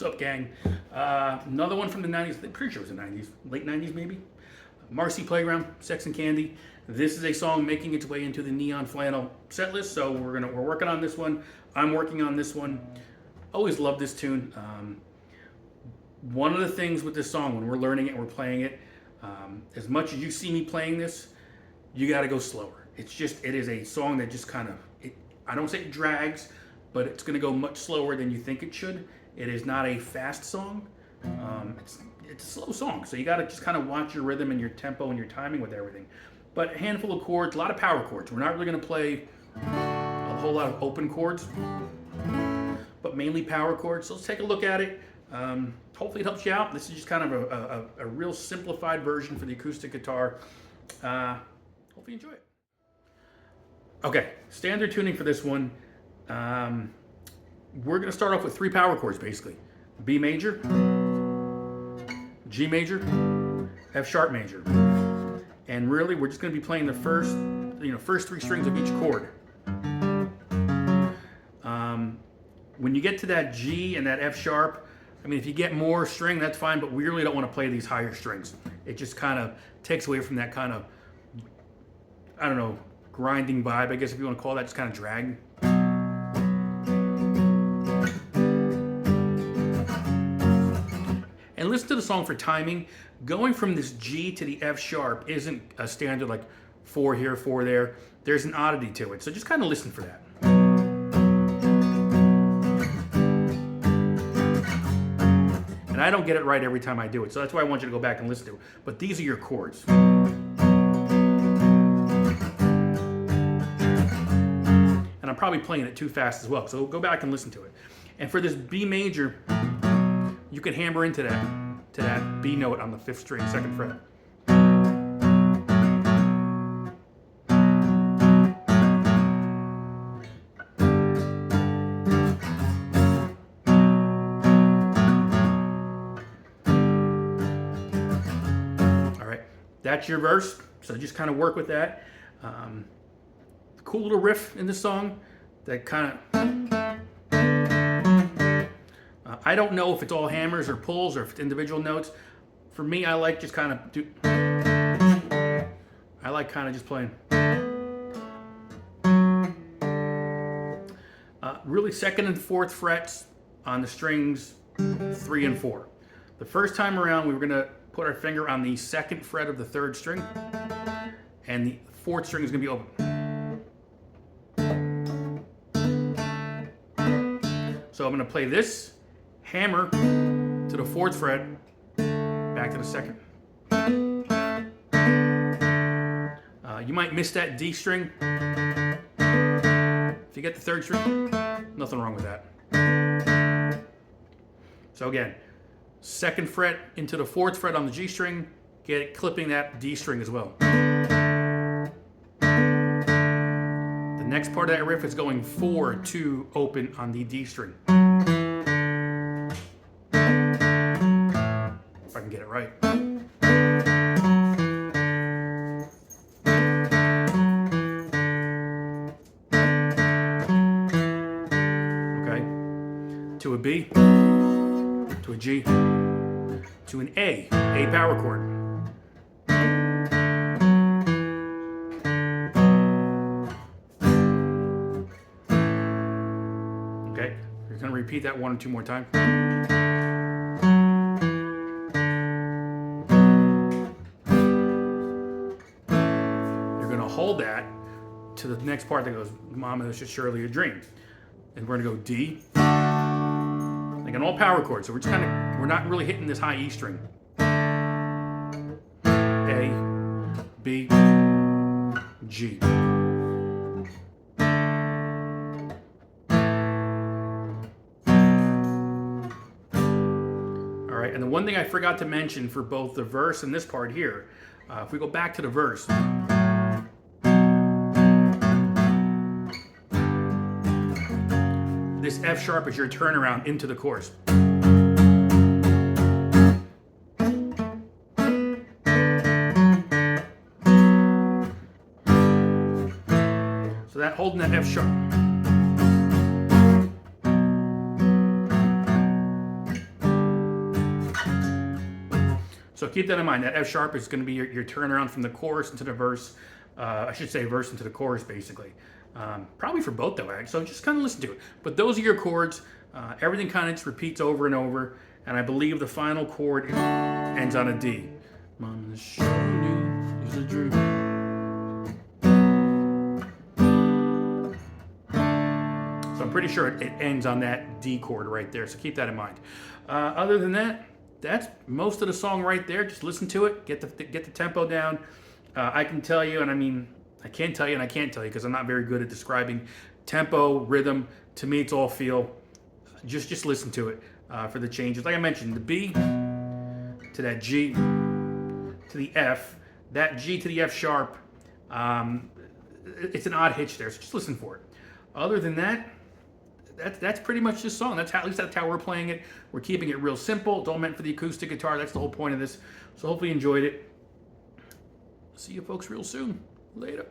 up, gang? Another one from the 90s. I'm pretty sure it was the 90s. Late 90s, maybe? Marcy Playground, Sex and Candy. This is a song making its way into the Neon Flannel set list, so we're working on this one. I'm working on this one. Always love this tune. One of the things with this song, when we're learning it and we're playing it, as much as you see me playing this, you got to go slower. It is a song that just kind of, I don't say it drags, but it's going to go much slower than you think it should. It is not a fast song. It's a slow song, so you got to just kind of watch your rhythm and your tempo and your timing with everything. But a handful of chords, a lot of power chords. We're not really going to play a whole lot of open chords, but mainly power chords. So let's take a look at it. Hopefully it helps you out. This is just kind of a real simplified version for the acoustic guitar. Hopefully you enjoy it. Okay, standard tuning for this one. We're going to start off with 3 power chords, basically. B major, G major, F sharp major. And really, we're just going to be playing the first 3 strings of each chord. When you get to that G and that F sharp, I mean, if you get more string, that's fine, but we really don't want to play these higher strings. It just kind of takes away from that kind of, I don't know, grinding vibe, I guess if you want to call that, just kind of drag. And listen to the song for timing. Going from this G to the F sharp isn't a standard like 4 here, 4 there. There's an oddity to it, so just kind of listen for that. And I don't get it right every time I do it, so that's why I want you to go back and listen to it. But these are your chords. And I'm probably playing it too fast as well, so go back and listen to it. And for this B major, you can hammer into that B note on the 5th string, 2nd fret. All right, that's your verse, so just kind of work with that. Cool little riff in this song that kind of... I don't know if it's all hammers or pulls or if it's individual notes. For me, I like just kind of just playing. Really 2nd and 4th frets on the strings 3 and 4. The first time around, we were gonna put our finger on the 2nd fret of the 3rd string, and the 4th string is gonna be open. So I'm gonna play this, hammer to the 4th fret, back to the 2nd. You might miss that D string. If you get the 3rd string, nothing wrong with that. So again, 2nd fret into the 4th fret on the G string, get it clipping that D string as well. The next part of that riff is going 4 to open on the D string. If I can get it right. Okay. To a B, to a G, to an A power chord. Okay, you're gonna repeat that 1 or 2 more times. Hold that to the next part that goes, Mama, this is surely a dream. And we're gonna go D, like an all power chord. So we're just we're not really hitting this high E string. A, B, G. All right, and the one thing I forgot to mention for both the verse and this part here, if we go back to the verse, this F sharp is your turnaround into the chorus. So that holding that F sharp. So keep that in mind. That F sharp is going to be your turnaround from the chorus into the verse. I should say verse into the chorus, basically. Probably for both though, so just kind of listen to it. But those are your chords. Everything kind of just repeats over and over. And I believe the final chord ends on a D. Mama showed you is a dream. So I'm pretty sure it ends on that D chord right there. So keep that in mind. Other than that, that's most of the song right there. Just listen to it. Get the tempo down. I can tell you, and I mean, I can tell you and I can't tell you because I'm not very good at describing tempo, rhythm. To me, it's all feel. Just listen to it for the changes. Like I mentioned, the B to that G to the F, that G to the F sharp. It's an odd hitch there, so just listen for it. Other than that, that's pretty much this song. At least that's how we're playing it. We're keeping it real simple. It's all meant for the acoustic guitar. That's the whole point of this. So hopefully you enjoyed it. See you folks real soon. Later.